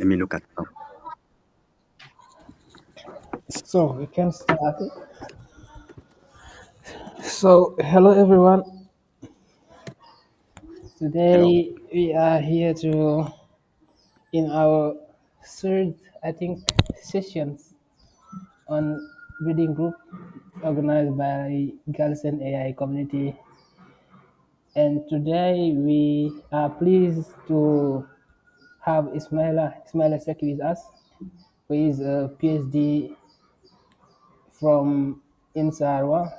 Let me look at now. So we can start. So hello everyone. Hello. Today we are here to in our third, I think, sessions on reading group organized by Girls and AI community. And today we are pleased to have Ismaila Seki with us, who is a PhD from Insarwa.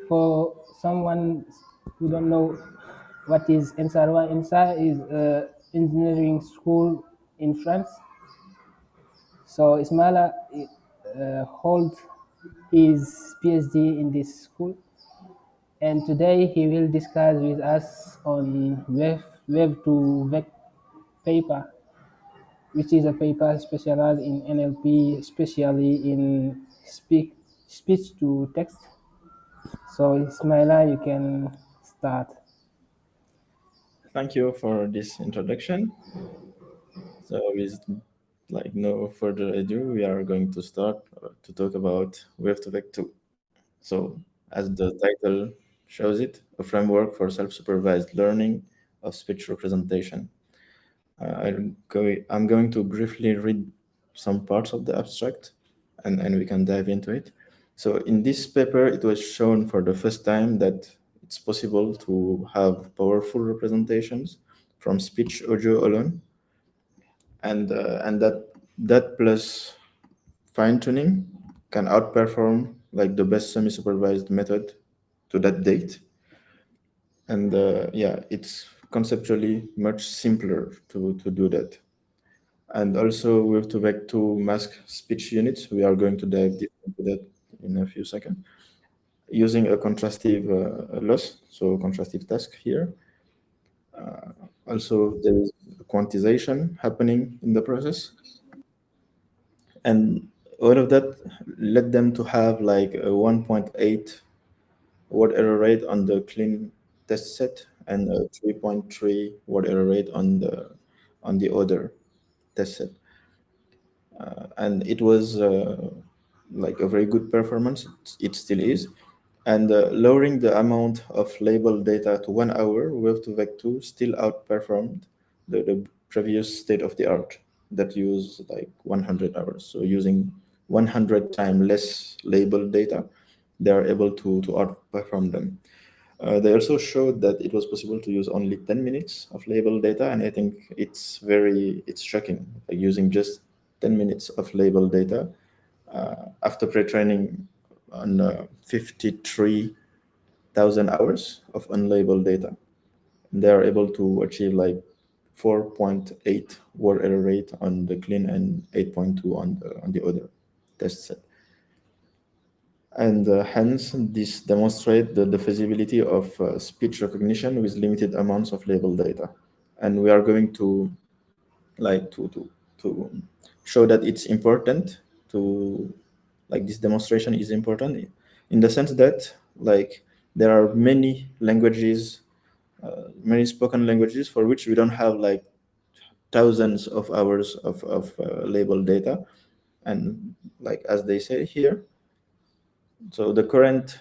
For someone who don't know what is Ensarwa, Ensa is a engineering school in France. So Ismaila holds his PhD in this school, and today he will discuss with us on Wav2vec paper, which is a paper specialized in NLP, especially in speech to text. So Ismaila, you can start. Thank you for this introduction. So, with no further ado, we are going to start to talk about Wav2vec 2. So, as the title shows it, a framework for self-supervised learning of speech representation. I'm going to briefly read some parts of the abstract, and we can dive into it. So, in this paper, it was shown for the first time that it's possible to have powerful representations from speech audio alone, and that plus fine tuning can outperform like the best semi-supervised method to that date. And yeah, it's conceptually much simpler to do that. And also with to back to mask speech units, we are going to dive deep into that in a few seconds, using a contrastive loss, so contrastive task here. Also, there is quantization happening in the process, and all of that led them to have like a 1.8 word error rate on the clean test set and a 3.3 word error rate on the other test set. And it was like a very good performance. It still is. And lowering the amount of labeled data to 1 hour, Wav2vec2 still outperformed the previous state of the art that used like 100 hours. So using 100 times less labeled data, they are able to outperform them. They also showed that it was possible to use only 10 minutes of labeled data, and I think it's shocking, like using just 10 minutes of labeled data after pre-training on 53,000 hours of unlabeled data. They are able to achieve like 4.8 word error rate on the clean and 8.2 on the other test set. And hence, this demonstrates the feasibility of speech recognition with limited amounts of label data. And we are going to like to show that it's important to like this demonstration is important in the sense that like there are many languages, many spoken languages for which we don't have like thousands of hours of label data. And like as they say here, so the current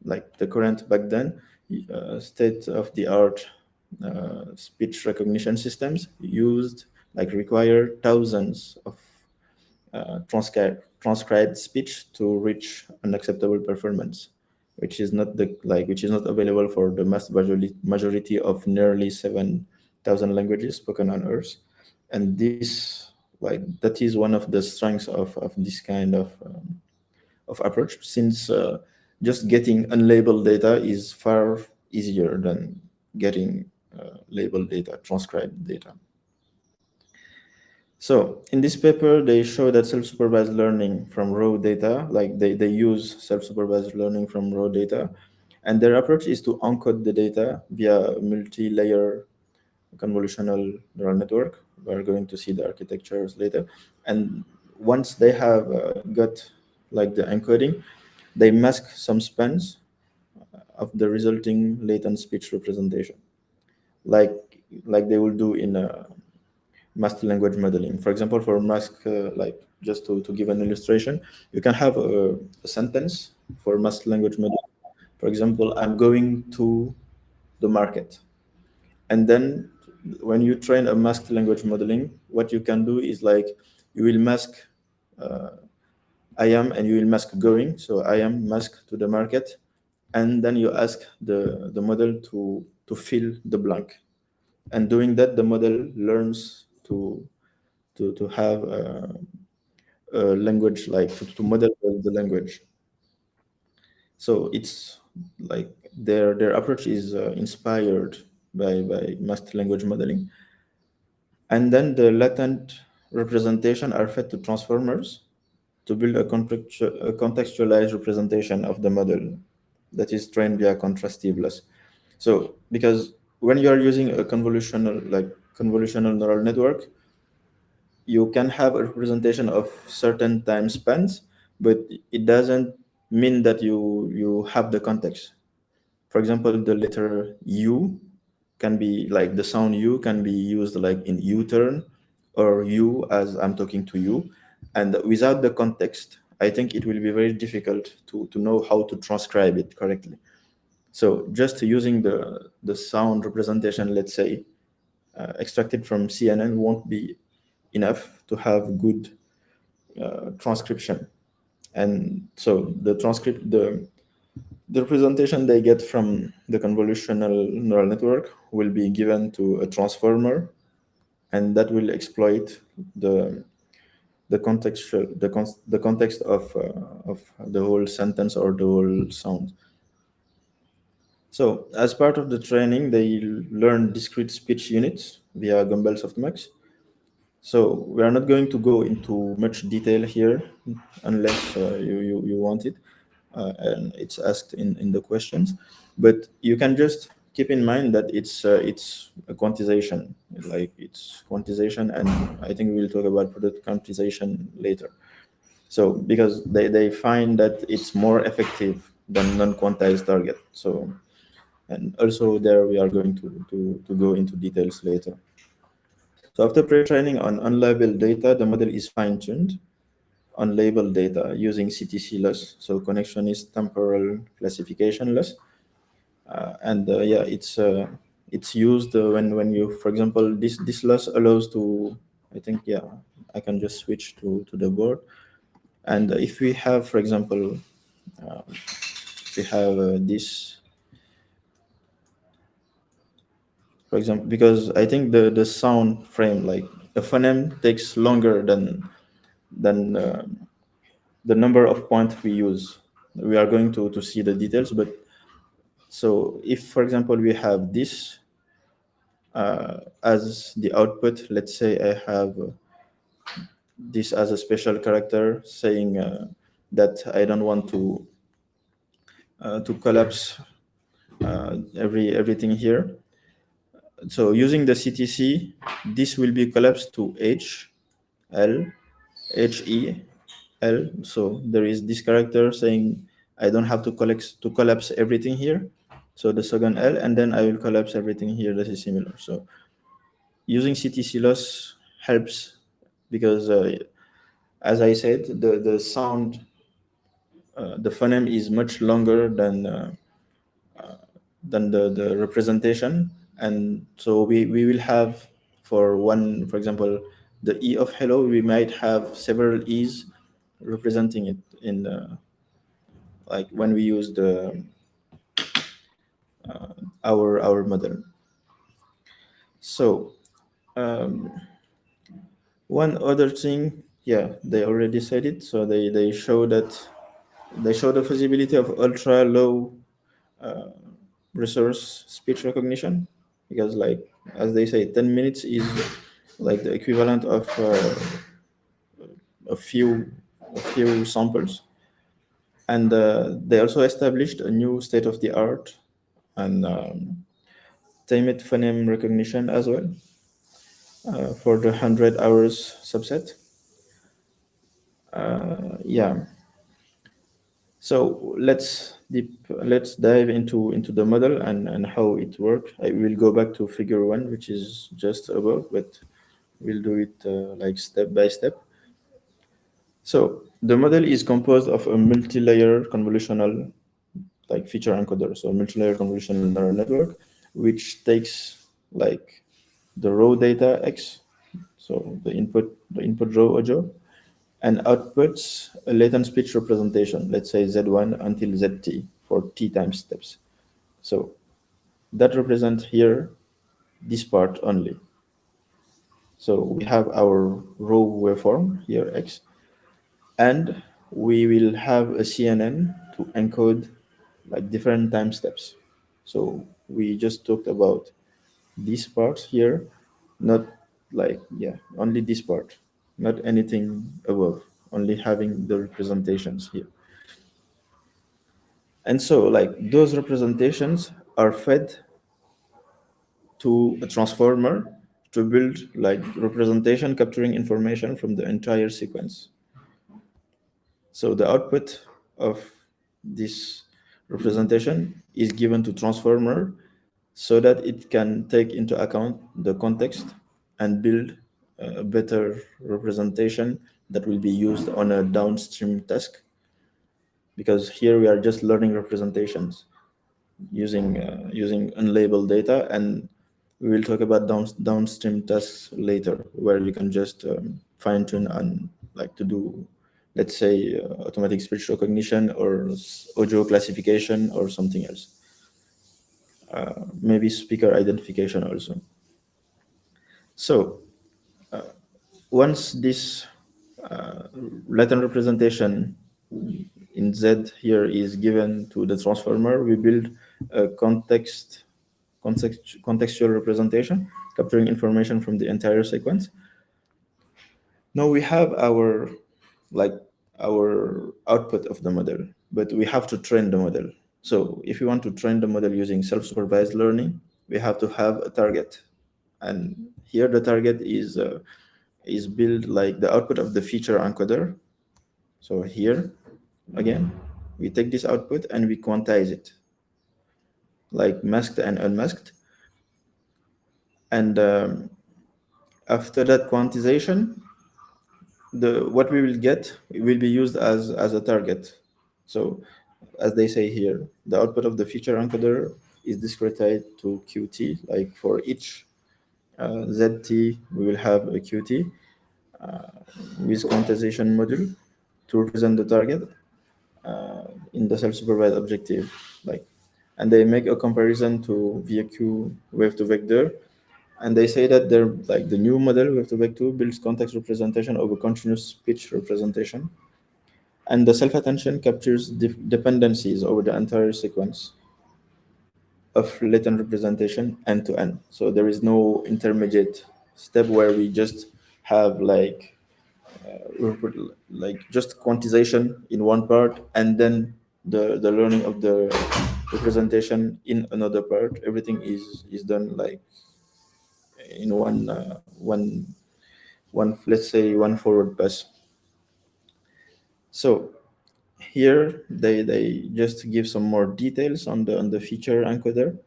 back then state of the art speech recognition systems used like require thousands of transcribed speech to reach an acceptable performance, which is not available for the majority of nearly 7,000 languages spoken on Earth. And this that is one of the strengths of this kind of approach, since just getting unlabeled data is far easier than getting labeled data, transcribed data. So in this paper, they show that self-supervised learning from raw data, like they use self-supervised learning from raw data, and their approach is to encode the data via multi-layer convolutional neural network. We're going to see the architectures later. And once they have got like the encoding, they mask some spans of the resulting latent speech representation, like they will do masked language modeling. For example, for mask, like just to give an illustration, you can have a sentence for masked language modeling. For example, I'm going to the market. And then when you train a masked language modeling, what you can do is like you will mask I am and you will mask going. So I am mask to the market. And then you ask the model to fill the blank. And doing that, the model learns to have a language, like to model the language. So it's like their approach is inspired by masked language modeling. And then the latent representation are fed to transformers to build a contextualized representation of the model that is trained via contrastive loss. So because when you are using a convolutional neural network, you can have a representation of certain time spans, but it doesn't mean that you have the context. For example, the letter U can be like the sound U can be used like in U-turn or you as I'm talking to you. And without the context, I think it will be very difficult to know how to transcribe it correctly. So just using the sound representation, let's say, extracted from CNN won't be enough to have good transcription. And so the representation they get from the convolutional neural network will be given to a transformer, and that will exploit the context of the whole sentence or the whole sound. So as part of the training, they learn discrete speech units via Gumbel softmax. So we are not going to go into much detail here unless you want it, and it's asked in the questions. But you can just keep in mind that it's a quantization, like it's quantization, and I think we'll talk about product quantization later. So because they find that it's more effective than non-quantized target. So and also there we are going to go into details later. So after pre-training on unlabeled data, the model is fine-tuned on labeled data using CTC loss, so connectionist temporal classification loss. And yeah, it's used when you, for example, this loss allows to, I think, yeah, I can just switch to the board. And if we have, for example, we have this, for example, because I think the sound frame, like a phoneme takes longer than the number of points we use. We are going to see the details, but so if, for example, we have this as the output, let's say I have this as a special character saying that I don't want to collapse everything here. So using the CTC, this will be collapsed to H, L, H, E, L. So there is this character saying I don't have to collapse everything here. So the second L, and then I will collapse everything here that is similar. So using CTC loss helps because, as I said, the sound, the phoneme is much longer than the representation, and so we will have for one, for example, the E of hello, we might have several E's representing it in like when we use the our model. So one other thing, yeah, they already said it. So they show that they show the feasibility of ultra low resource speech recognition, because like as they say, 10 minutes is like the equivalent of a few a few samples. And they also established a new state of the art and timid phoneme recognition as well for the 100 hours subset. Yeah. So let's dive into the model and how it works. I will go back to figure one, which is just above, but We'll do it like step by step. So the model is composed of a multi-layer convolutional like feature encoder, so multi-layer convolutional neural network, which takes like the raw data X, so the input raw audio, and outputs a latent speech representation, let's say Z1 until ZT for T time steps. So that represents here this part only. So we have our raw waveform here X, and we will have a CNN to encode like different time steps. So we just talked about this part here, not like, yeah, only this part, not anything above, only having the representations here. And so like those representations are fed to a transformer to build like representation capturing information from the entire sequence. So the output of this representation is given to transformer so that it can take into account the context and build a better representation that will be used on a downstream task, because here we are just learning representations using unlabeled data, and we will talk about downstream tasks later where we can just fine tune and like to do, let's say, automatic speech recognition or audio classification or something else, maybe speaker identification also. So once this uh, Latin representation in Z here is given to the transformer, we build a contextual representation capturing information from the entire sequence. Now we have our like our output of the model, but we have to train the model. So if you want to train the model using self-supervised learning, we have to have a target, and here the target is built like the output of the feature encoder. So here again, we take this output and we quantize it, like masked and unmasked, and after that quantization, the what we will get will be used as a target. So as they say here, the output of the feature encoder is discretized to qt, like for each zt we will have a qt with quantization module to represent the target in the self-supervised objective, like, and they make a comparison to VQ Wav2vec there, and they say that they're like the new model Wav2vec 2 builds context representation over continuous speech representation, and the self-attention captures dependencies over the entire sequence of latent representation end to end. So there is no intermediate step where we just have like just quantization in one part and then the learning of the representation in another part. Everything is done like in one, let's say, one forward pass. So here they just give some more details on the feature encoder.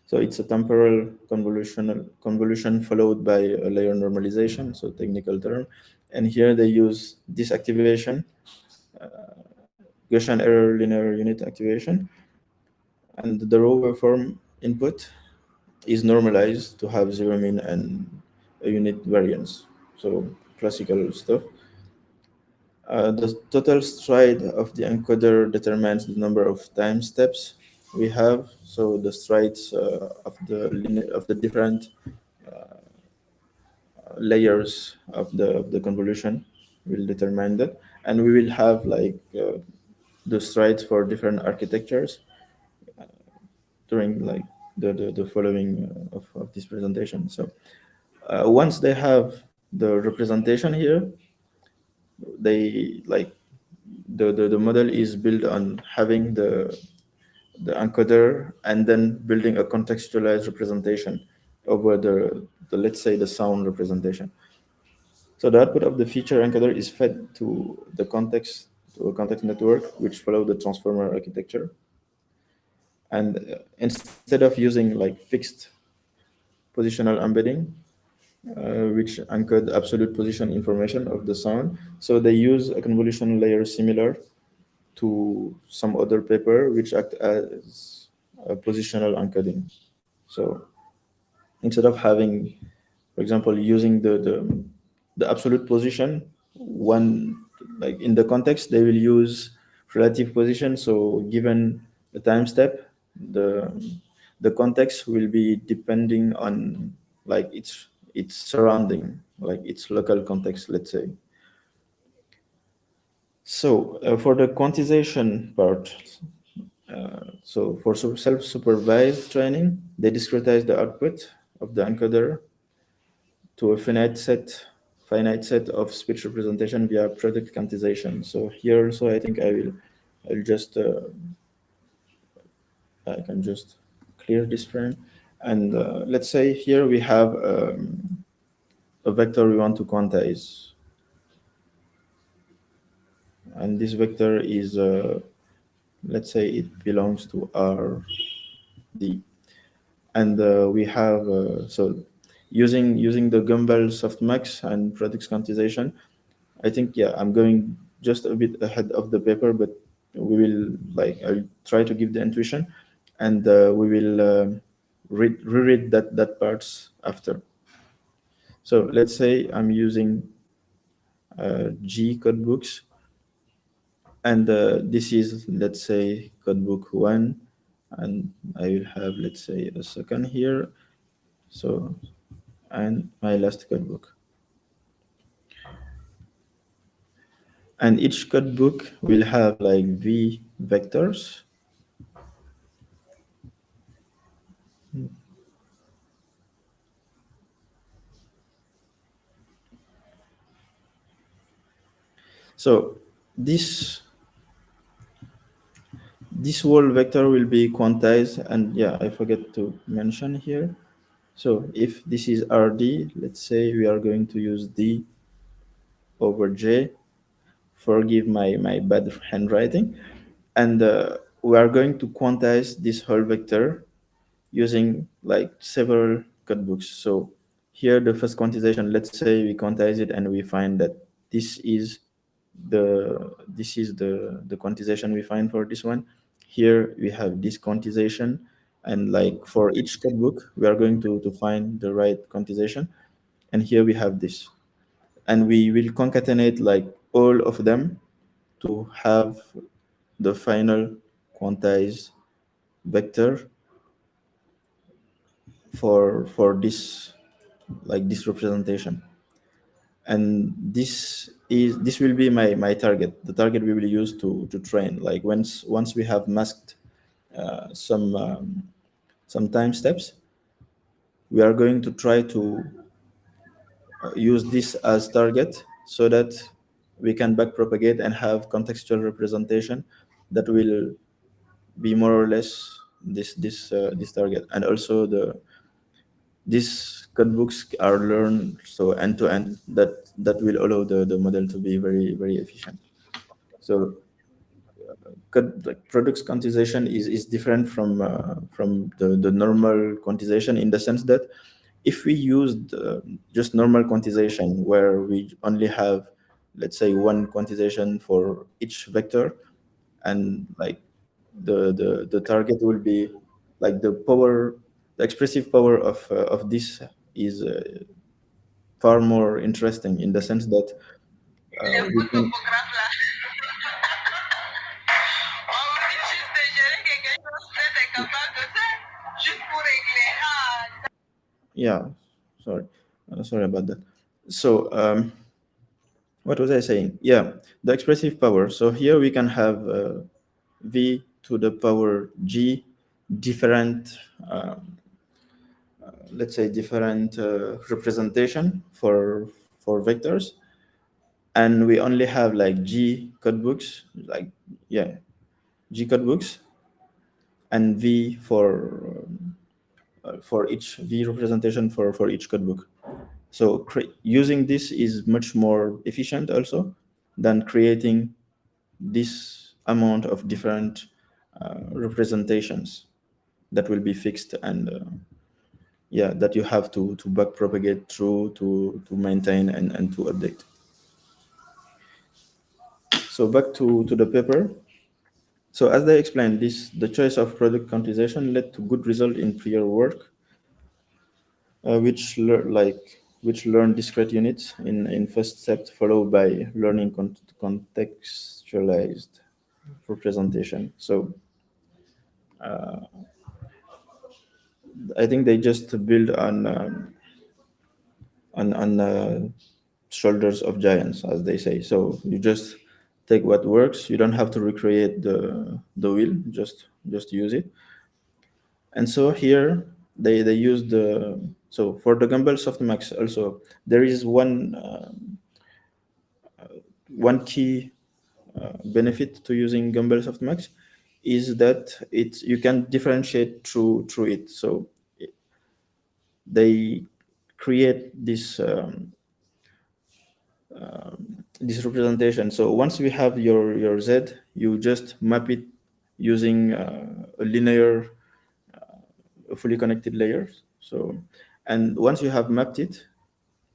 So it's a temporal convolution followed by a layer normalization, so technical term. And here they use disactivation, Gaussian error linear unit activation, and the raw waveform input is normalized to have zero mean and a unit variance. So classical stuff. The total stride of the encoder determines the number of time steps we have. So the strides of the different layers of the convolution will determine that, and we will have the strides for different architectures during like the following of this presentation. So once they have the representation here, they like the model is built on having the encoder and then building a contextualized representation over the let's say the sound representation. So the output of the feature encoder is fed to a context network which follow the transformer architecture. And instead of using like fixed positional embedding, which encode absolute position information of the sound. So they use a convolution layer similar to some other paper which act as a positional encoding. So instead of having, for example, using the absolute position, one, like in the context they will use relative position. So given the time step, the the context will be depending on like its surrounding, like its local context, let's say. So for the quantization part, so for self-supervised training, they discretize the output of the encoder to a finite set of speech representation via product quantization. So here also, I think I'll just I can just clear this frame, and let's say here we have a vector we want to quantize, and this vector is let's say it belongs to R D, and we have using the Gumbel softmax and product quantization. I think, yeah, I'm going just a bit ahead of the paper, but we will, like, I'll try to give the intuition, and we will reread that parts after. So let's say I'm using G codebooks, and this is, let's say, codebook one, and I will have, let's say, a second here. So, and my last codebook. And each codebook will have like V vectors. So this this whole vector will be quantized, and yeah, I forget to mention here. So if this is RD, let's say we are going to use D over J. Forgive my bad handwriting. And we are going to quantize this whole vector using like several codebooks. So here the first quantization, let's say we quantize it and we find that this is the quantization we find for this one. Here we have this quantization, and like for each codebook we are going to find the right quantization, and here we have this, and we will concatenate like all of them to have the final quantized vector for this, like this representation. And this will be my target, the target we will use to train. Like once we have masked some time steps, we are going to try to use this as target so that we can back propagate and have contextual representation that will be more or less this target. And also these codebooks are learned so end to end, that will allow the model to be very very efficient. So like products quantization is different from the normal quantization, in the sense that if we used just normal quantization where we only have, let's say, one quantization for each vector, and like the target will be like the expressive power of this is far more interesting, in the sense that we can, yeah, sorry, sorry about that. So what was I saying? Yeah, the expressive power. So here we can have v to the power g different, let's say, different representation for vectors, and we only have like g codebooks, like, yeah, g codebooks, and v for each v representation for each codebook. So using this is much more efficient also than creating this amount of different representations that will be fixed. And yeah, that you have to back propagate through, to maintain and to update. So back to the paper. So as they explained, this the choice of product quantization led to good result in prior work, which learn discrete units in first step, followed by learning contextualized representation. So I think they just build on shoulders of giants, as they say. So you just take what works. You don't have to recreate the wheel. Just use it. And so here they use the, so for the Gumball Softmax also there is one key benefit to using Gumball Softmax is that it you can differentiate through it. So they create this representation. So once we have your Z, you just map it using a linear, fully connected layers. So, and once you have mapped it,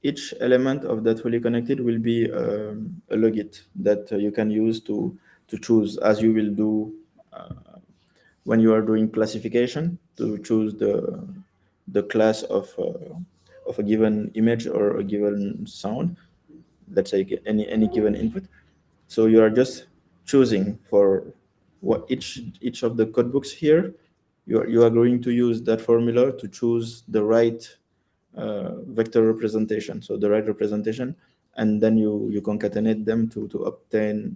each element of that fully connected will be a logit that you can use to choose, as you will do when you are doing classification, to choose the class of a given image or a given sound. Let's say any given input. So you are just choosing for what each of the codebooks here. You are going to use that formula to choose the right vector representation, so the right representation, and then you concatenate them to obtain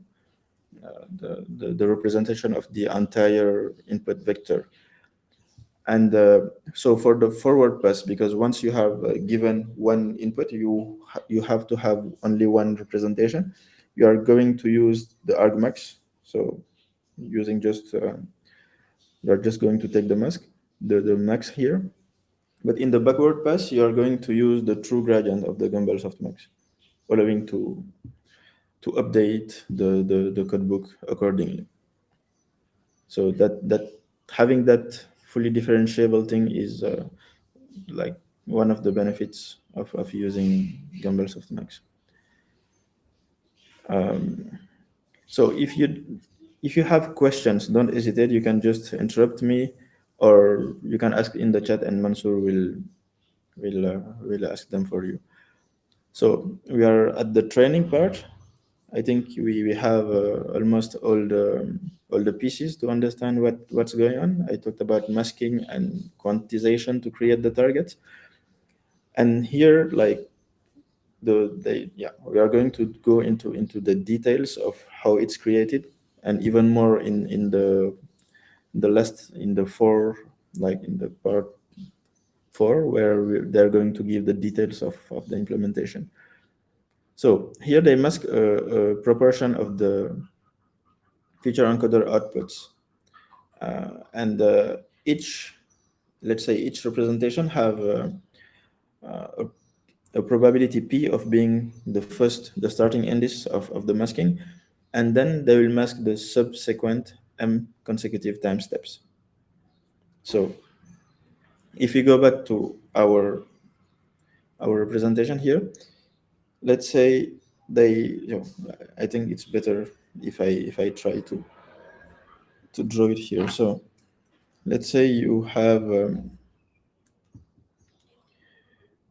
the representation of the entire input vector. And so for the forward pass, because once you have given one input, you have to have only one representation. You are going to use the argmax. So using just you are just going to take the mask, the max here. But in the backward pass, you are going to use the true gradient of the Gumball softmax, allowing to update the codebook accordingly. So that having that fully differentiable thing is like one of the benefits of using Gumball softmax. So if you have questions, don't hesitate. You can just interrupt me, or you can ask in the chat, and Mansour will ask them for you. So we are at the training part. I think we have almost all the pieces to understand what's going on. I talked about masking and quantization to create the targets, and here like we are going to go into the details of how it's created, and even more in the last in the four, like in the part four, where they're going to give the details of the implementation. So here they mask a proportion of the feature encoder outputs, and each, let's say each representation have a probability p of being the starting indice of the masking, and then they will mask the subsequent m consecutive time steps. So if we go back to our representation here, let's say they, I think it's better if I try to draw it here. So let's say you have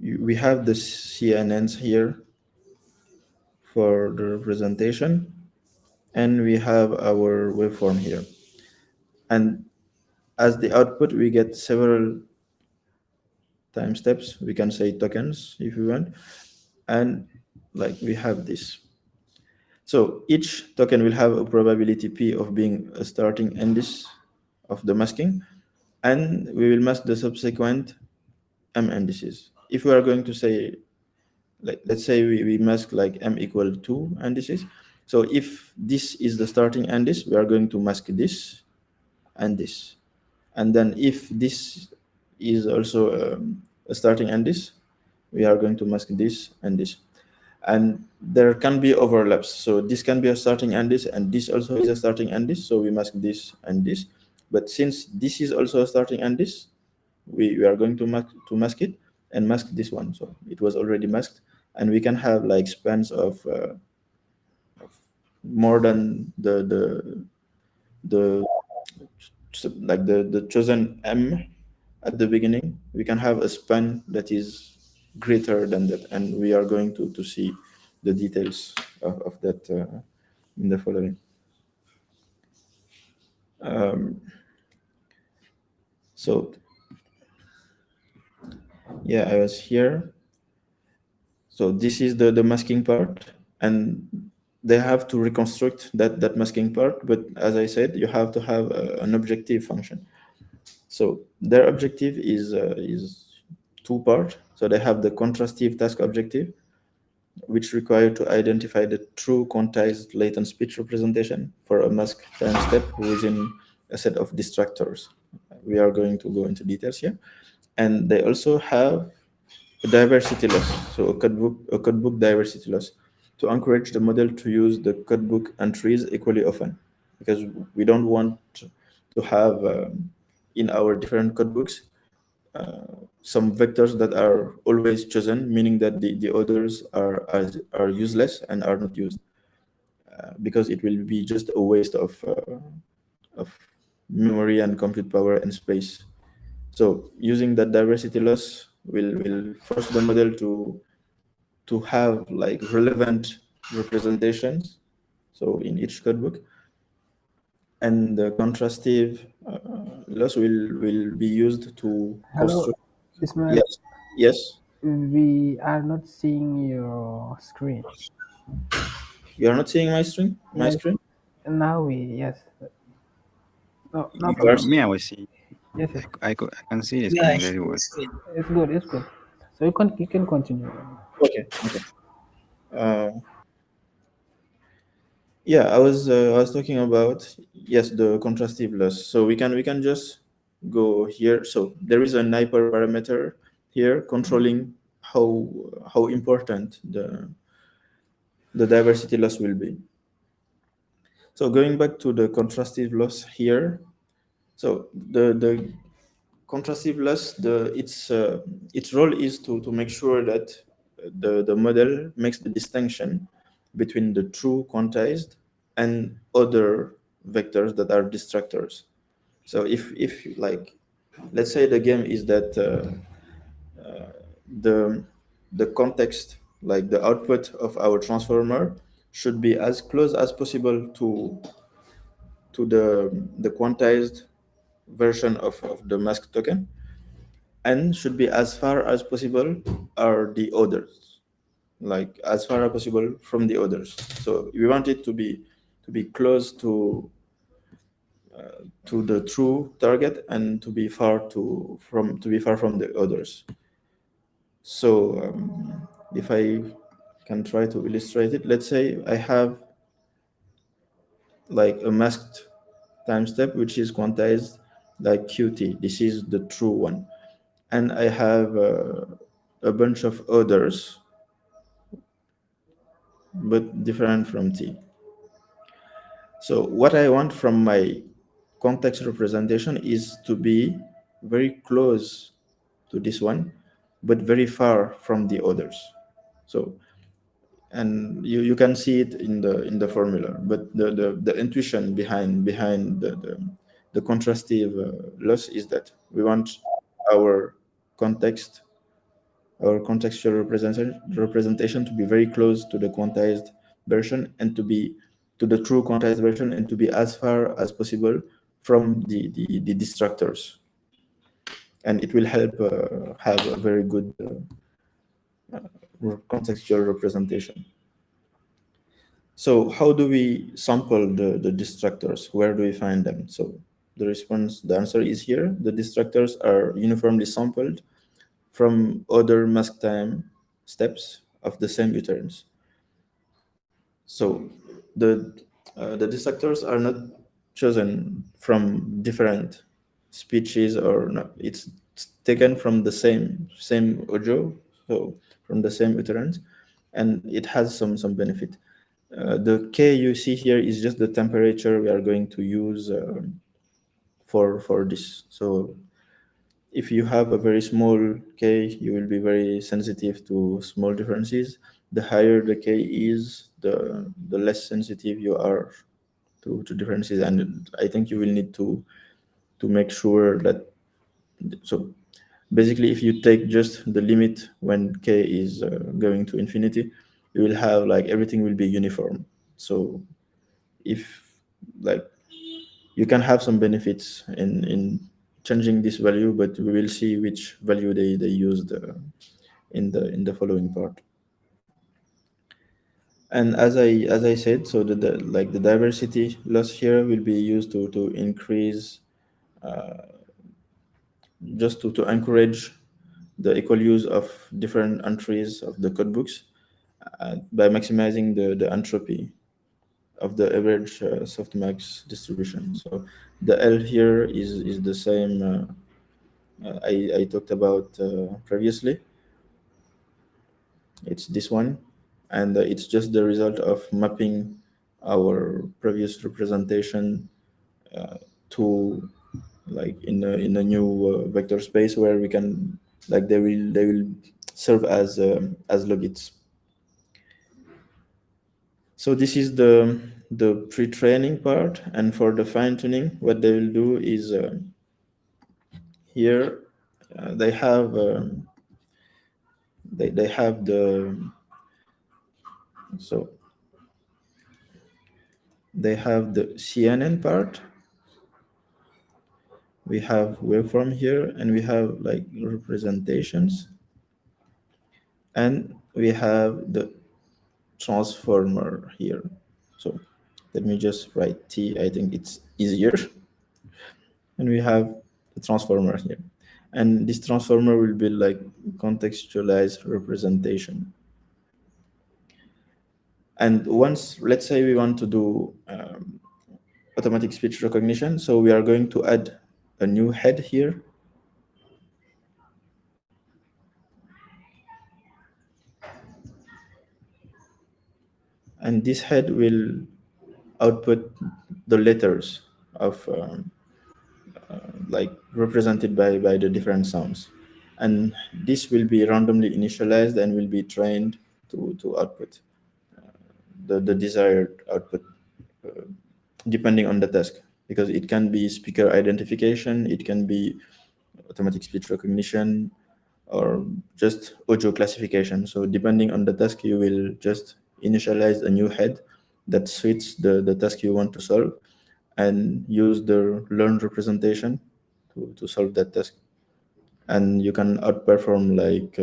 we have the CNNs here for the representation, and we have our waveform here, and as the output we get several time steps, we can say tokens if we want, and like we have this. So each token will have a probability p of being a starting indice of the masking, and we will mask the subsequent m indices. If we are going to say, like let's say we mask like m equal 2 indices, so if this is the starting indice, we are going to mask this and this, and then if this is also a starting indice, we are going to mask this and this. And there can be overlaps, so this can be a starting indice and this also is a starting indice, so we mask this and this. But since this is also a starting indice, we are going to mask it and mask this one. So it was already masked, and we can have like spans of more than the like the chosen m at the beginning. We can have a span that is greater than that, and we are going to see the details of that in the following. So yeah, I was here. So this is the masking part, and they have to reconstruct that masking part. But as I said, you have to have an objective function. So their objective is two part. So they have the contrastive task objective, which require to identify the true quantized latent speech representation for a mask time step within a set of distractors. We are going to go into details here. And they also have a diversity loss, so a codebook diversity loss, to encourage the model to use the codebook entries equally often, because we don't want to have in our different codebooks some vectors that are always chosen, meaning that the others are useless and are not used, because it will be just a waste of memory and compute power and space. So using that diversity loss will force the model to have like relevant representations, so in each codebook, and the contrastive loss will be used to Hello, construct. Ismail. Yes, yes. We are not seeing your screen. You are not seeing my Yes, screen. now we, yes. No, no You are problem. Me, I was seeing. Yes, yes. I can see the Yeah, screen very actually, well. it's good. It's good, it's good. So you can continue. okay. Okay. Uh, yeah, I was talking about, yes, the contrastive loss. So we can just go here. So there is an hyperparameter here controlling how how important the diversity loss will be. So going back to the contrastive loss here, so the contrastive loss, its role is to make sure that the model makes the distinction between the true quantized and other vectors that are distractors. So if like, let's say the game is that the the context, like the output of our transformer, should be as close as possible to the quantized version of the mask token, and should be as far as possible are the others, like as far as possible from the others. So we want it to be close to the true target, and to be far from the others. So if I can try to illustrate it, let's say I have like a masked time step which is quantized like qt. This is the true one, and I have a bunch of others but different from t. So what I want from my context representation is to be very close to this one, but very far from the others. So, and you can see it in the formula, but the intuition behind the contrastive loss is that we want our context our contextual representation to be very close to the quantized version, and to be to the true quantized version, and to be as far as possible from the distractors, and it will help have a very good contextual representation. So how do we sample the distractors? Where do we find them? So the answer is here. The distractors are uniformly sampled from other mask time steps of the same utterance. So the the distractors are not chosen from different speeches or not. It's taken from the same audio, so from the same utterance, and it has some benefit. The K you see here is just the temperature we are going to use for this. So if you have a very small k, you will be very sensitive to small differences. The higher the k is, the less sensitive you are to differences. And I think you will need to make sure that, so basically if you take just the limit when k is going to infinity, you will have like everything will be uniform. So if like you can have some benefits in changing this value, but we will see which value they used in the following part. And as I said, so the diversity loss here will be used to increase, just to encourage the equal use of different entries of the codebooks, by maximizing the entropy of the average softmax distribution. So the L here is the same I talked about previously. It's this one, and it's just the result of mapping our previous representation to, like, in a new vector space where we can, like, they will serve as logits. So this is the pre-training part, and for the fine tuning, what they will do is, here they have they have so they have the CNN part. We have waveform here, and we have like representations, and we have the transformer here. So let me just write T, I think it's easier. And we have the transformer here. And this transformer will be like contextualized representation. And once, let's say we want to do automatic speech recognition, so we are going to add a new head here. And this head will output the letters of like represented by the different sounds, and this will be randomly initialized and will be trained to output the desired output, depending on the task, because it can be speaker identification, it can be automatic speech recognition, or just audio classification. So depending on the task, you will just initialize a new head that suits the task you want to solve, and use the learned representation to solve that task. And you can outperform like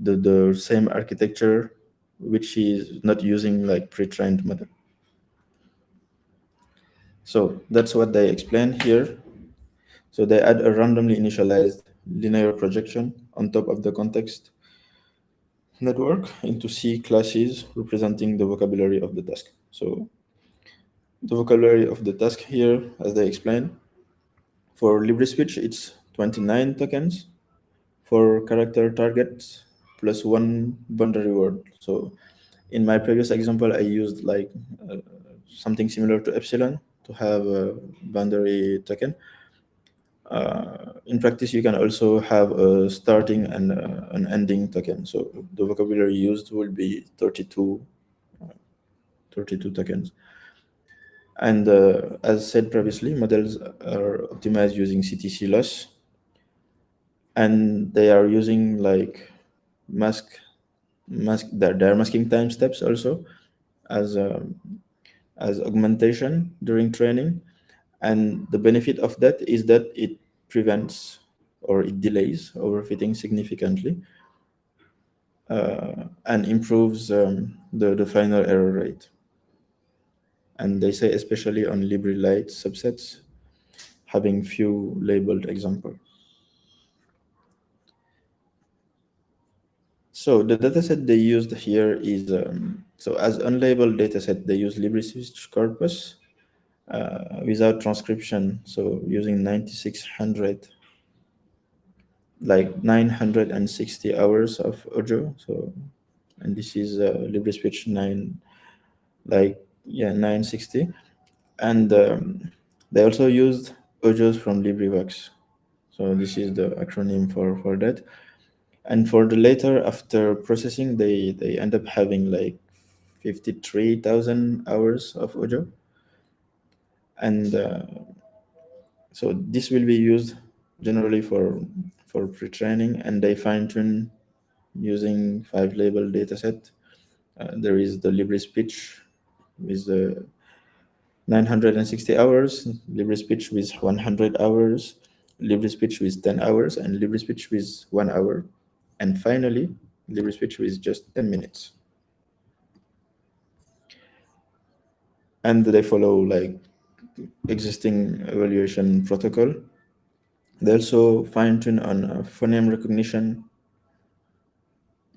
the same architecture, which is not using like pre-trained model. So that's what they explain here. So they add a randomly initialized linear projection on top of the context network into C classes representing the vocabulary of the task. So the vocabulary of the task here, as they explain, for LibreSpeech, it's 29 tokens. For character targets, plus one boundary word. So in my previous example, I used like something similar to epsilon to have a boundary token. In practice, you can also have a starting and an ending token. So the vocabulary used will be 32 tokens. And as said previously, models are optimized using CTC loss, and they are using like they're masking time steps also as augmentation during training. And the benefit of that is that it prevents or it delays overfitting significantly, and improves the final error rate. And they say especially on LibreLite subsets having few labeled example. So the dataset they used here is, so as unlabeled dataset, they use LibreSpeech corpus without transcription. So using 9600, like 960 hours of audio. So, and this is LibreSpeech 9, like, yeah, 960. And they also used audios from LibriVox. So this is the acronym for that. And for the later, after processing, they end up having like 53,000 hours of audio. And so this will be used generally for pre-training, and they fine-tune using 5 label dataset. There is the Libre speech with 960 hours, Libre speech with 100 hours, Libre speech with 10 hours, and Libre speech with 1 hour, and finally Libre speech with just 10 minutes. And they follow like existing evaluation protocol. They also fine-tune on a phoneme recognition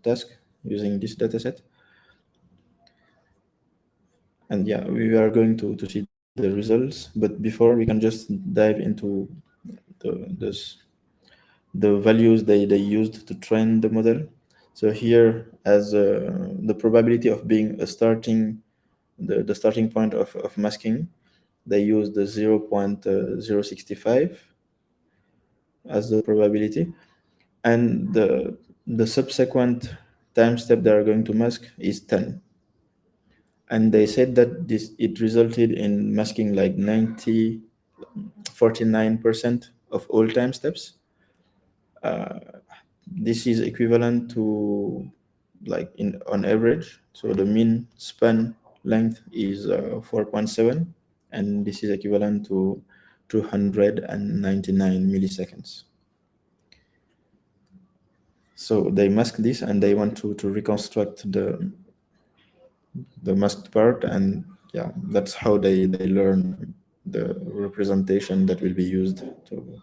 task using this dataset. And yeah, we are going to see the results, but before we can just dive into this, the values they used to train the model. So here, as the probability of being a starting, the starting point of masking, they use the 0.065 as the probability, and the subsequent time step they are going to mask is 10. And they said that this it resulted in masking like 49% of all time steps. This is equivalent to like in on average. So the mean span length is 4.7, and this is equivalent to 299 milliseconds. So they mask this, and they want to reconstruct the masked part, and yeah, that's how they learn the representation that will be used to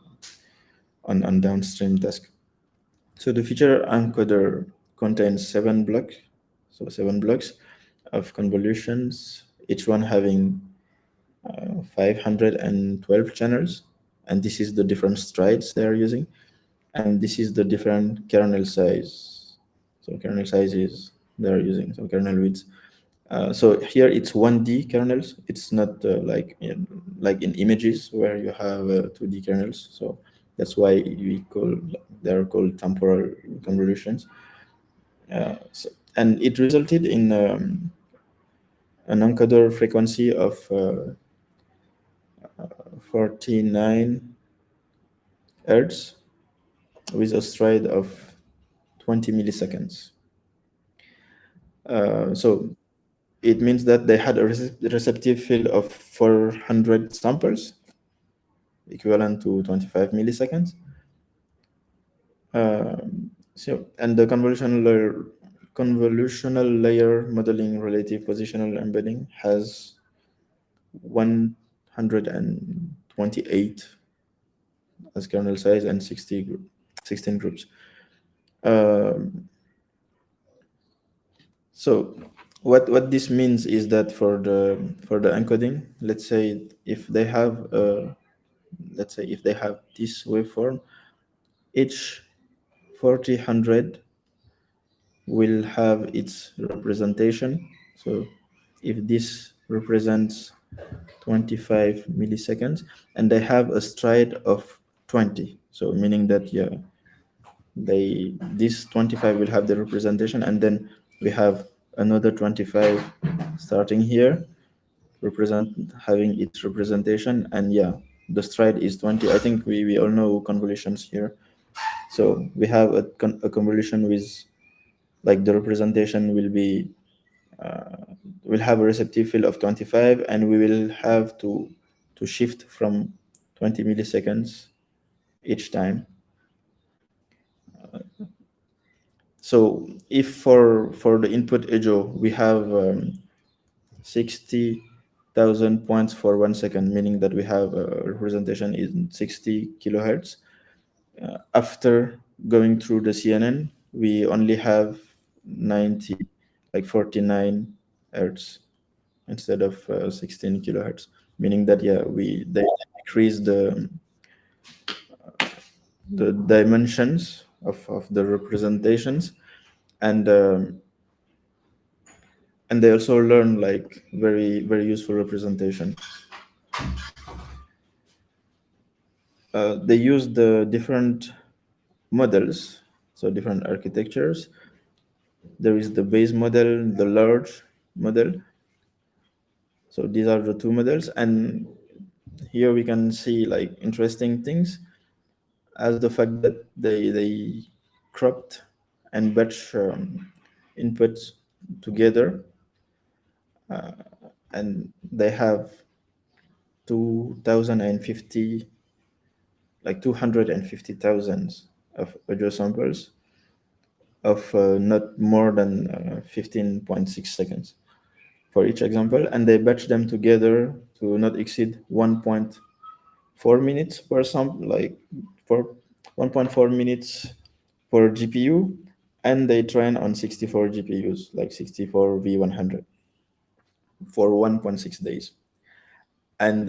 on downstream task. So the feature encoder contains 7 blocks, so 7 blocks of convolutions, each one having 512 channels, and this is the different strides they are using, and this is the different kernel size. So kernel size is they are using, so kernel width. So here it's 1D kernels. It's not like in images where you have 2D kernels. So that's why they're called temporal convolutions. And it resulted in an encoder frequency of 49 hertz with a stride of 20 milliseconds. So it means that they had a receptive field of 400 samples, equivalent to 25 milliseconds. And the convolutional layer modeling relative positional embedding has 128 as kernel size and 16 groups. Um, so what this means is that for the encoding, let's say if they have this waveform, each 4000 will have its representation. So if this represents 25 milliseconds, and they have a stride of 20, so meaning that yeah, this 25 will have the representation, and then we have another 25 starting here having its representation, and yeah, the stride is 20. I think we all know convolutions here. So we have a convolution with like the representation will have a receptive field of 25, and we will have to shift from 20 milliseconds each time. So if for the input echo we have 60,000 points for 1 second, meaning that we have a representation in 60 kilohertz. After going through the CNN, we only have 90, like 49 hertz instead of 16 kilohertz, meaning that yeah, they decrease the dimensions of the representations, and and they also learn like very very useful representation. they use the different models, so different architectures. There is the base model, the large model. So these are the two models, and here we can see like interesting things as the fact that they cropped and batch inputs together, and they have 2050, like 250,000 of audio samples of not more than 15.6 seconds for each example, and they batch them together to not exceed 1.4 minutes per sample, like for 1.4 minutes per GPU, and they train on 64 GPUs, like 64 V100 for 1.6 days. And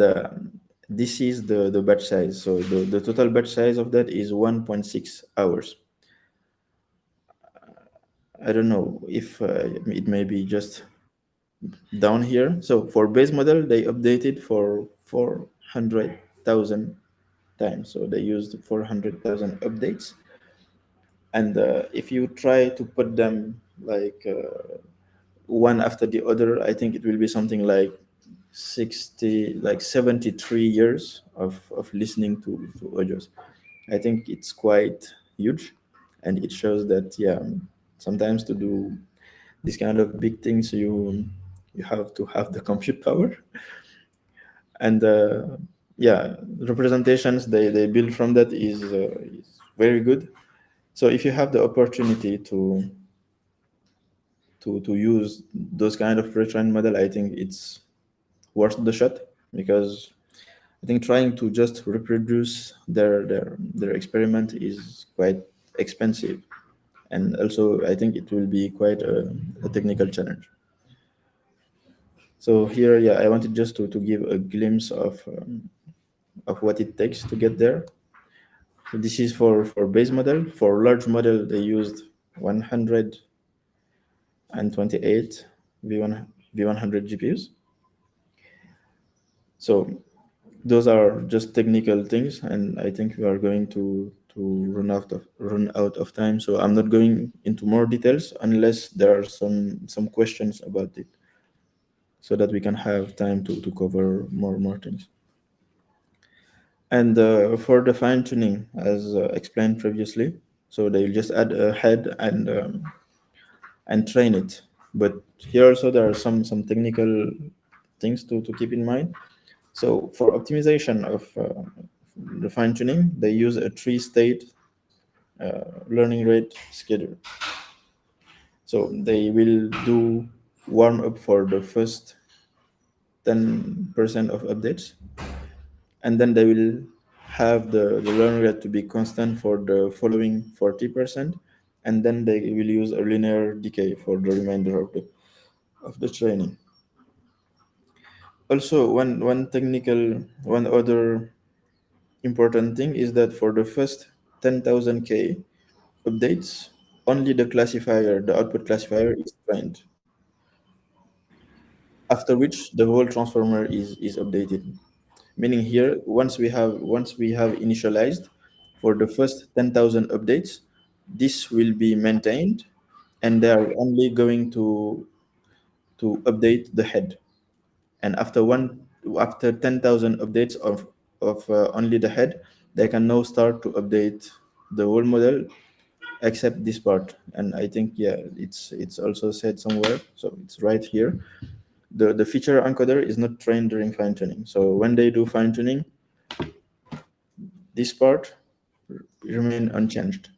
this is the batch size. So the total batch size of that is 1.6 hours. I don't know if it may be just down here. So for base model, they updated for 400,000 times. So they used 400,000 updates. And if you try to put them like one after the other, I think it will be something like 60, like 73 years of listening to audios. I think it's quite huge, and it shows that yeah, sometimes to do these kind of big things, you have to have the compute power, and yeah, representations they build from that is very good. So if you have the opportunity to use those kind of pre-trained model, I think it's worth the shot, because I think trying to just reproduce their experiment is quite expensive, and also I think it will be quite a technical challenge. So here, yeah, I wanted just to give a glimpse of what it takes to get there. So this is for base model. For large model, they used 128 V100 GPUs. So those are just technical things, and I think we are going to run out of time. So I'm not going into more details unless there are some questions about it, so that we can have time to cover more things. And for the fine tuning, as explained previously, so they will just add a head and train it. But here also there are some technical things to keep in mind. So for optimization of the fine tuning, they use a three-state learning rate schedule. So they will do warm up for the first 10% of updates, and then they will have the learning rate to be constant for the following 40%, and then they will use a linear decay for the remainder of the training. Also, one other important thing is that for the first 10,000 K updates, only the output classifier is trained, after which the whole transformer is updated. Meaning here, once we have initialized for the first 10,000 updates, this will be maintained, and they are only going to update the head. And after 10,000 updates of only the head, they can now start to update the whole model except this part. And I think yeah, it's also said somewhere, so it's right here. The feature encoder is not trained during fine tuning. So when they do fine tuning, this part remain unchanged.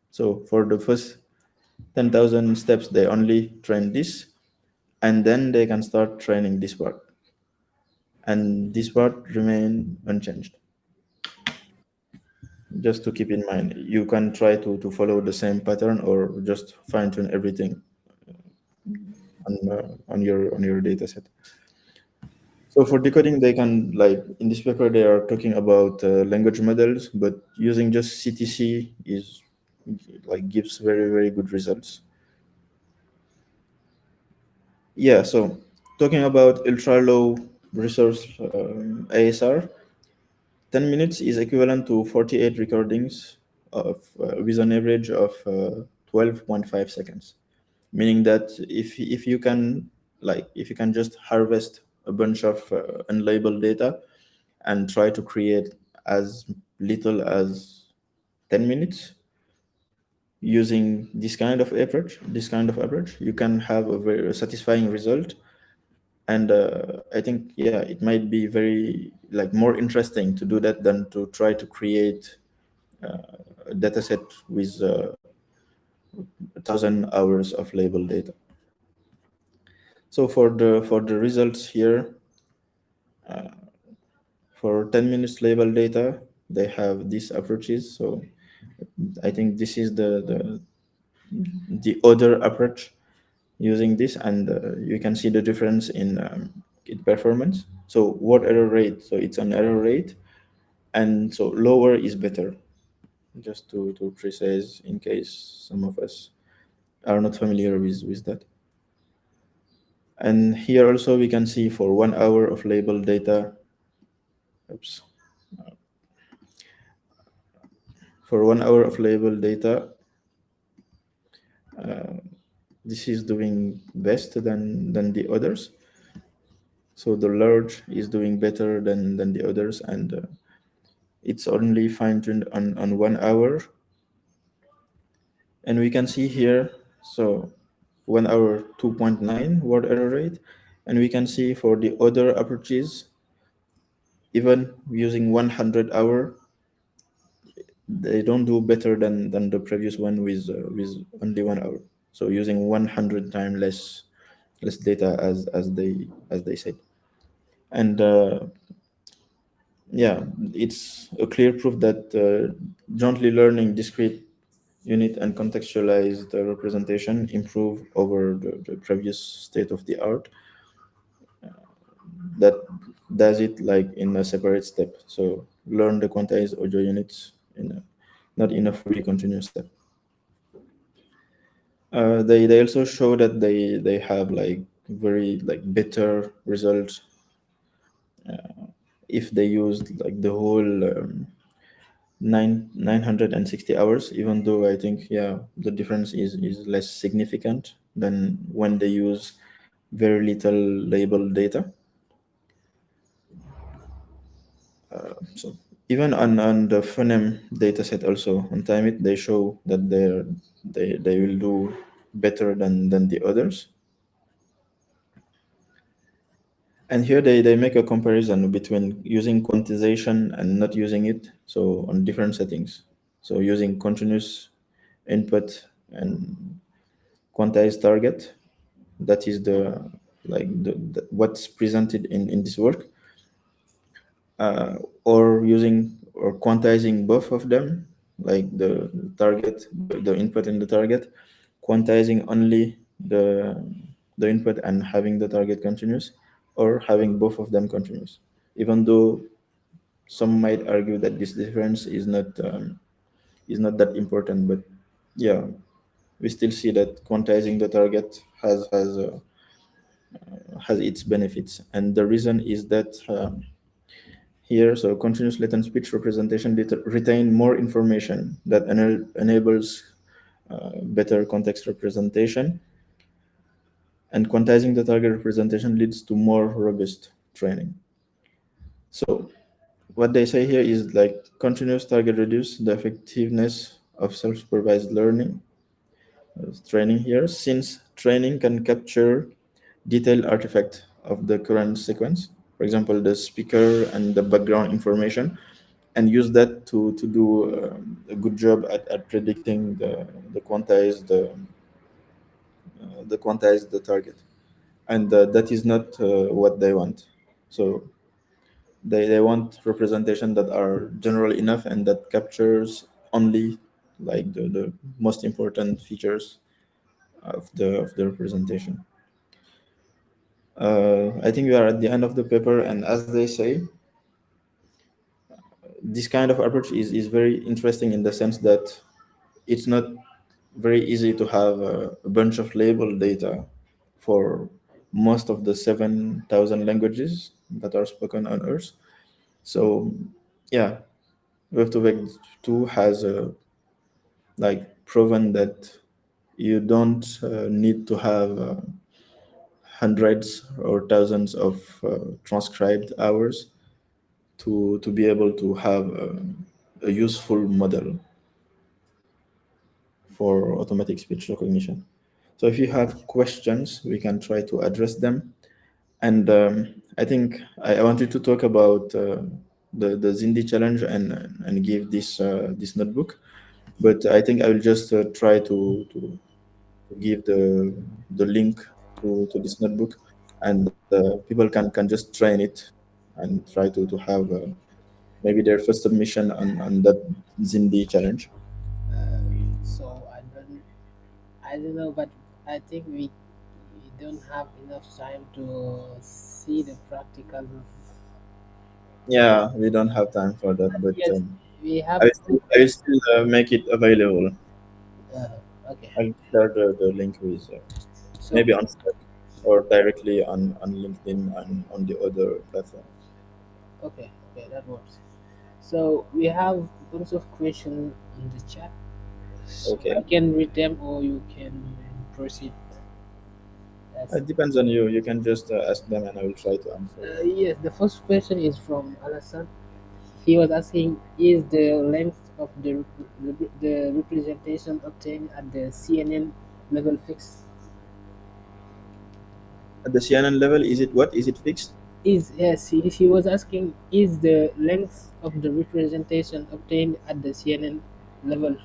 So for the first 10,000 steps, they only train this, and then they can start training this part, and this part remain unchanged. Just to keep in mind, you can try to follow the same pattern, or just fine tune everything on your data set. So for decoding, they can, like in this paper, they are talking about language models, but using just CTC is like gives very good results. Yeah. So talking about ultra low resource ASR, 10 minutes is equivalent to 48 recordings with an average of 12.5 seconds, meaning that if you can, like, if you can just harvest a bunch of unlabeled data and try to create as little as 10 minutes using this kind of approach, you can have a very satisfying result. And I think, yeah, it might be very, like, more interesting to do that than to try to create a data set with 1,000 hours of labeled data. So for the results here, for 10 minutes label data, they have these approaches. So I think this is the other approach using this, and you can see the difference in performance. So what error rate? So it's an error rate, and so lower is better. Just to precise, in case some of us are not familiar with that. And here also we can see for 1 hour of label data, oops, for 1 hour of label data, this is doing best than the others. So the large is doing better than the others, and it's only fine-tuned on 1 hour. And we can see here, so 1 hour 2.9 word error rate, and we can see for the other approaches, even using 100 hour, they don't do better than the previous one with only 1 hour. So using 100 times less data, as they said. And yeah, it's a clear proof that jointly learning discrete unit and contextualized representation improve over the previous state of the art that does it like in a separate step. So learn the quantized audio units not in a fully continuous step. They also show that they have like very like better results if they used like the whole 960 hours, even though I think, yeah, the difference is less significant than when they use very little labeled data. So even on the phoneme data set also on time it, they show that they will do better than the others. And here they make a comparison between using quantization and not using it, so on different settings. So using continuous input and quantized target, that is the what's presented in this work, or using or quantizing both of them, like the target, the input and the target, quantizing only the input and having the target continuous, or having both of them continuous, even though some might argue that this difference is not that important. But yeah, we still see that quantizing the target has its benefits, and the reason is that here, so continuous latent speech representation retain more information that enables better context representation, and quantizing the target representation leads to more robust training. So what they say here is like continuous target reduce the effectiveness of self-supervised learning training here, since training can capture detailed artifact of the current sequence, for example the speaker and the background information, and use that to do a good job at predicting the target. And that is not what they want. So they want representation that are general enough and that captures only like the most important features of the representation. I think we are at the end of the paper, and as they say, this kind of approach is very interesting in the sense that it's not very easy to have a bunch of label data for most of the 7,000 languages that are spoken on Earth. So Yeah, Wav2vec 2 has like proven that you don't need to have hundreds or thousands of transcribed hours to be able to have a useful model for automatic speech recognition. So if you have questions, we can try to address them. And I think I wanted to talk about the Zindi challenge and give this notebook. But I think I will just try to give the link to this notebook, and people can just train it and try to have maybe their first submission on that Zindi challenge. So I don't know, but I think we don't have enough time to see the practical. Yeah, we don't have time for that, But but yes, we have two I will questions. still make it available. Okay, I'll share the link with so maybe on Slack or directly on LinkedIn and on the other platform. okay, that works. So we have a bunch of questions in the chat. So I Okay. can read them, or you can proceed. That's It depends on you. You can just ask them and I will try to answer. yes. The first question is from Alassane. He was asking, is the length of the representation obtained at the CNN level fixed? At the CNN level, is it what? Is it fixed? Is yes, he was asking, is the length of the representation obtained at the CNN level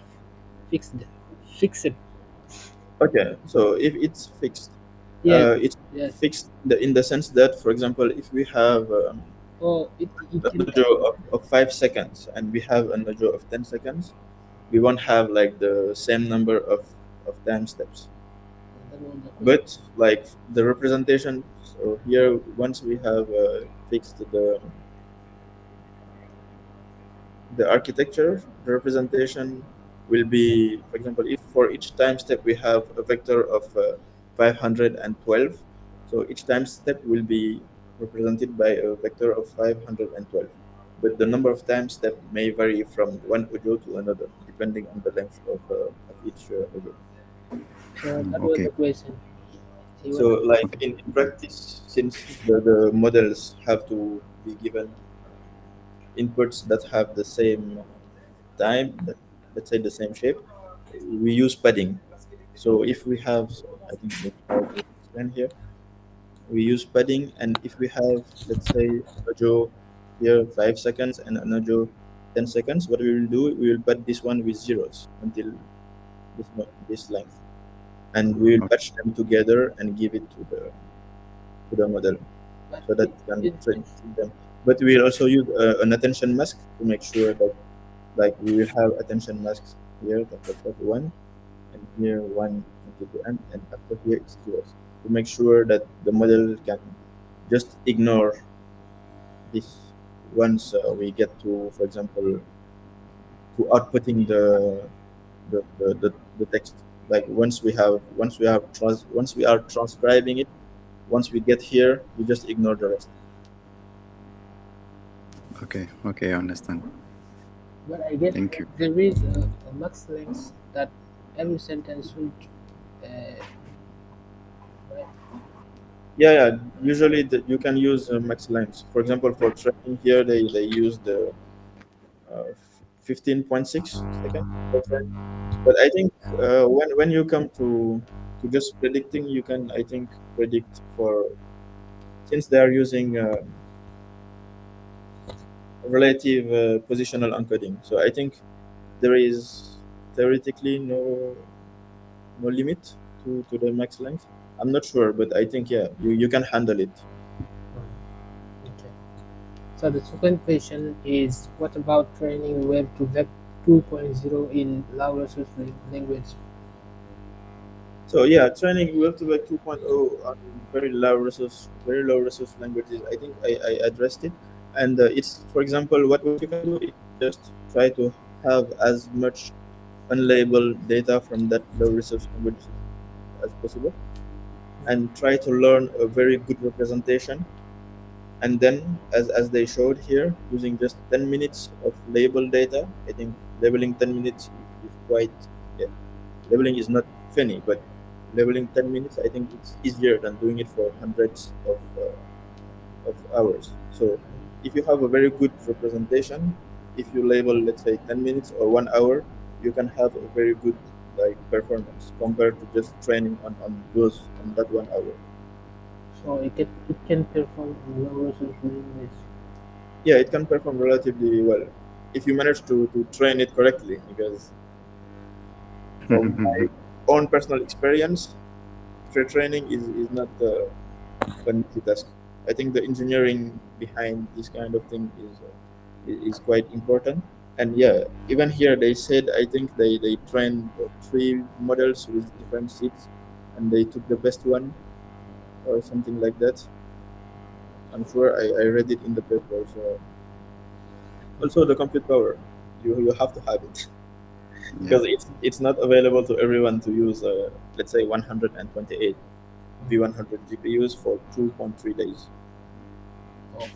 fixed? Fixed. Okay. So if Yes, it's yes. fixed in the sense that, for example, if we have Or it a can. audio of 5 seconds and we have an audio of 10 seconds, we won't have like the same number of time steps. That was the question. But like the representation, so here once we have fixed the architecture, the representation will be, for example, if for each time step we have a vector of 512, so each time step will be represented by a vector of 512. But the number of time step may vary from one audio to another, depending on the length of each audio. So that was Okay. the question. He was. So, like Okay. in practice, since the models have to be given inputs that have the same time, let's say the same shape, we use padding. So if we have, I think let's try to explain here. We use padding, and if we have, let's say, an audio here 5 seconds and an audio 10 seconds, what we will do, we will pad this one with zeros until this length, and we will Okay. patch them together and give it to the model But so that it can it train them. But we will also use an attention mask to make sure that like we will have attention masks here, that one, and here one until the end, and after here it's zeros to make sure that the model can just ignore this once we get to, for example, to outputting the text. Like once we are transcribing it, once we get here, we just ignore the rest. Okay. Okay. I understand. but I guess Thank you. there is a max length that every sentence should. Uh, right? Yeah, yeah. Usually you can use max lengths. For example, for training here, they use the 15.6 seconds for training. But I think when you come to just predicting, you can, I think, predict for, since they are using relative positional encoding. So I think there is theoretically no limit to the max length. I'm not sure, but I think yeah, you can handle it. Okay. So the second question is, what about training Web to Web 2.0 in low resource language? So yeah, training Web to Web 2.0 on very low resource languages. I think I addressed it, and it's, for example, what you can do is just try to have as much unlabeled data from that low resource language as possible, and try to learn a very good representation And then, as they showed here, using just 10 minutes of label data, I think labeling 10 minutes is quite, yeah, labeling is not funny, but labeling 10 minutes, I think it's easier than doing it for hundreds of hours. So if you have a very good representation, if you label, let's say, 10 minutes or 1 hour, you can have a very good like performance compared to just training on that 1 hour. So it can perform in low resolution images. Yeah, it can perform relatively well if you manage to train it correctly. Because from my own personal experience, training is not an easy task. I think the engineering behind this kind of thing is quite important. And yeah, even here they said, I think they trained three models with different seats, and they took the best one or something like that. I'm sure I read it in the paper. So also the compute power, you have to have it Yeah. because it's not available to everyone to use. Let's say 128 V100 GPUs for 2.3 days. Oh.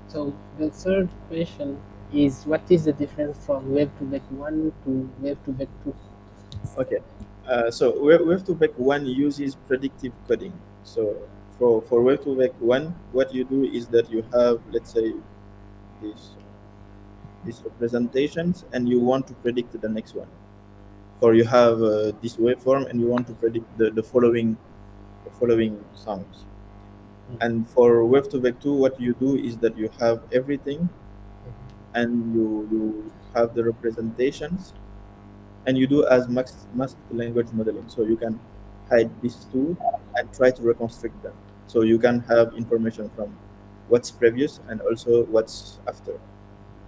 So the third question is, what is the difference from Web2vec 1 to Web2vec 2? Okay. So Wave2vec 1 uses predictive coding. So for Wave2vec 1, what you do is that you have, let's say, these these representations, and you want to predict the next one. Or you have this waveform, and you want to predict the following sounds. And for Wave2vec 2, what you do is that you have everything, and you have the representations, and you do as masked language modeling. So you can hide these two and try to reconstruct them. So you can have information from what's previous and also what's after.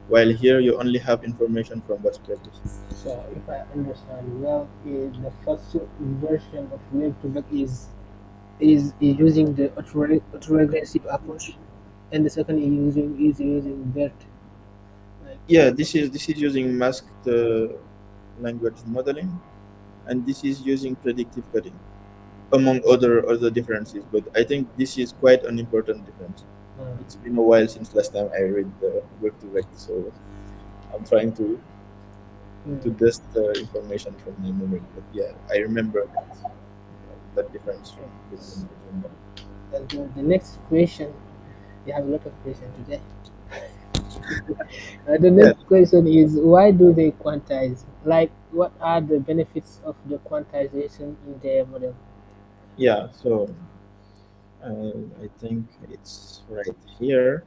While here you only have information from what's previous. So if I understand well, the first version of Web2vec is using the autoregressive approach, and the second is using BERT. Like, Yeah, this is using masked language modeling, and this is using predictive coding, among other differences. But I think this is quite an important difference. It's been a while since last time I read the Web2vec, so I'm trying to dust the information from my memory. But yeah, I remember that difference between them. and the next question, we have a lot of questions today. The Yeah, next question is, why do they quantize? Like, what are the benefits of the quantization in their model? yeah. So I think it's right here.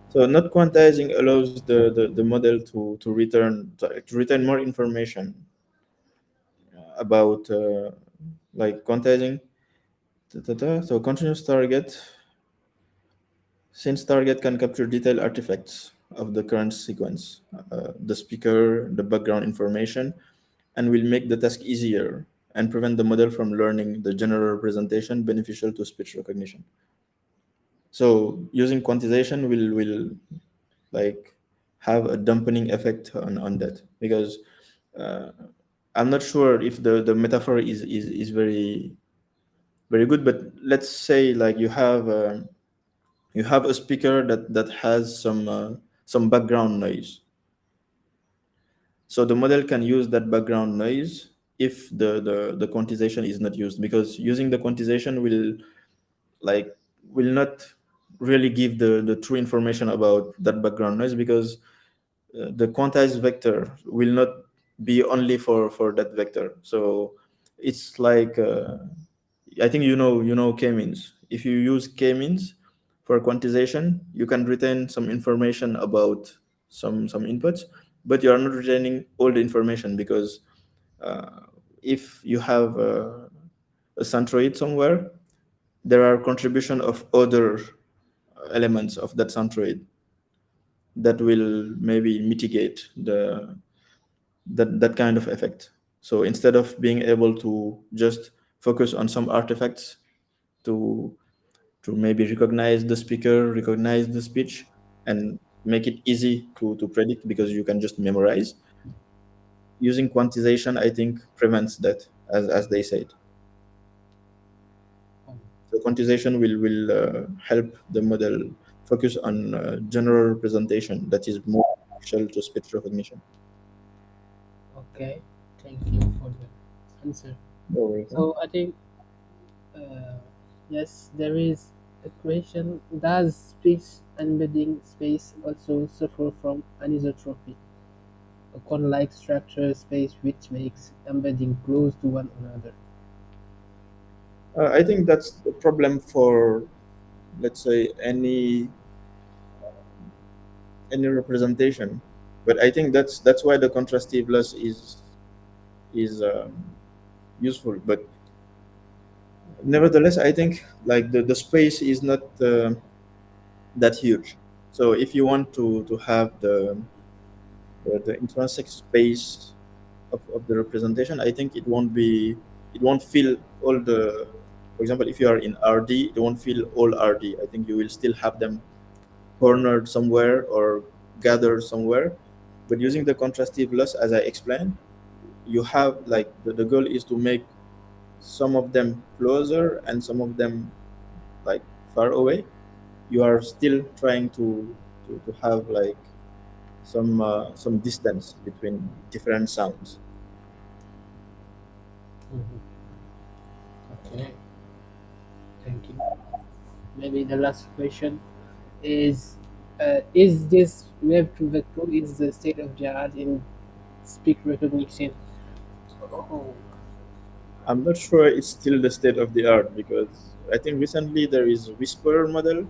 So not quantizing allows the model to return more information about like quantizing. So continuous target, since target can capture detailed artifacts of the current sequence, the speaker, the background information, and will make the task easier and prevent the model from learning the general representation beneficial to speech recognition. So using quantization will like have a dampening effect on that, because uh, I'm not sure if the metaphor is very good, but let's say like you have a speaker that has some background noise. So the model can use that background noise if the quantization is not used, because using the quantization like will not really give the true information about that background noise, because the quantized vector will not be only for that vector. So it's like I think you know k-means. If you use k-means for quantization, you can retain some information about some inputs, but you are not retaining all the information, because uh, if you have a centroid somewhere, there are contribution of other elements of that centroid that will maybe mitigate that kind of effect. So instead of being able to just focus on some artifacts to to maybe recognize the speaker, recognize the speech, and make it easy to predict because you can just memorize, using quantization, I think, prevents that, as they said. the quantization will help the model focus on general representation that is more partial to speech recognition. Okay, thank you for the answer. You're welcome. So I think uh, yes, there is a question: does speech embedding space also suffer from anisotropy, a cone-like structure space which makes embedding close to one another? I think that's the problem for, let's say, any representation. But I think that's why the contrastive loss is useful. But nevertheless, I think like the space is not that huge. So if you want to have the intrinsic space of the representation, I think it won't fill all the. For example, if you are in RD, it won't fill all RD. I think you will still have them cornered somewhere or gathered somewhere. But using the contrastive loss, as I explained, you have like the goal is to make some of them closer and some of them like far away. You are still trying to have like some distance between different sounds. Mhm. Okay, thank you. Maybe the last question is this Web2vec tool is the state of the art in speak recognition? Oh, I'm not sure it's still the state of the art because I think recently there is Whisper model,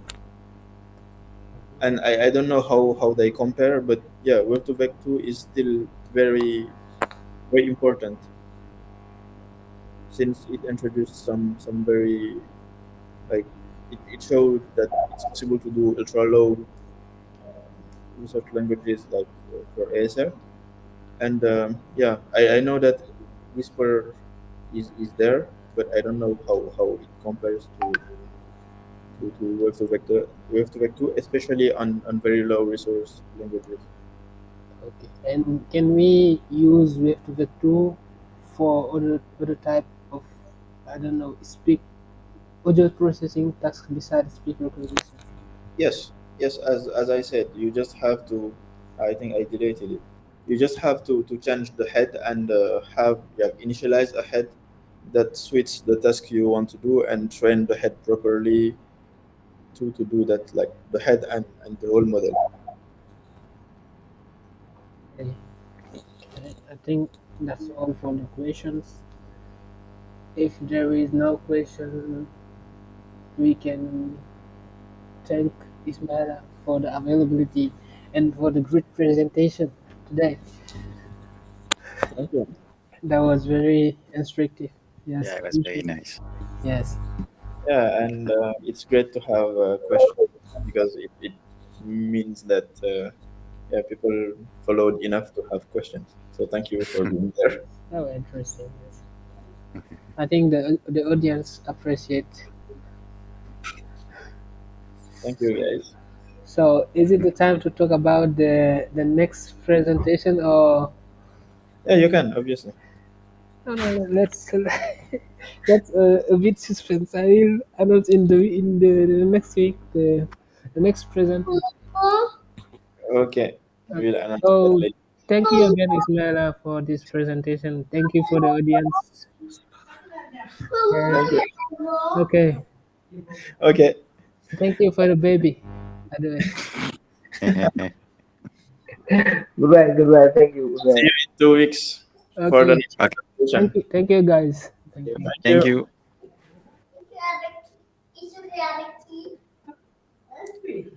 and I don't know how they compare, but yeah, Web2vec 2 is still very important since it introduced some very like it showed that it's possible to do ultra low research languages like for ASR. And yeah, I know that Whisper is there, but I don't know how it compares to Wave2vec 2, especially on very low resource languages. okay. And can we use Web2vec tool for other type of, I don't know, speak audio processing tasks besides speak recognition? Yes, yes. As I said, you just have to. I think I deleted it. You just have to change the head and have yeah, initialize a head that suits the task you want to do and train the head properly to do that, like the head and the whole model. Okay. I think that's all for the questions. If there is no question, we can thank Ismaila for the availability and for the great presentation today. Thank you. That was very instructive. Yeah, Yes, it was very appreciate. nice. Yes. Yeah, and it's great to have questions because it means that yeah, people followed enough to have questions. So thank you for being there. That was interesting. Yes. I think the audience appreciate. Thank you, guys. So, is it the time to talk about the next presentation, or Yeah, you can obviously. no? No, no, let's that's a bit suspense. I will announce in the next week the next presentation. Okay, Okay. we'll announce that So, later. thank you again, Ismaila, for this presentation. Thank you for the audience. Yes. Thank you. Okay. Okay, Thank you for the baby. By the way. Goodbye, goodbye. Thank you. see Goodbye. you in 2 weeks for the Okay. next Okay, presentation. Thank you, guys. Thank you. Thank thank you. you.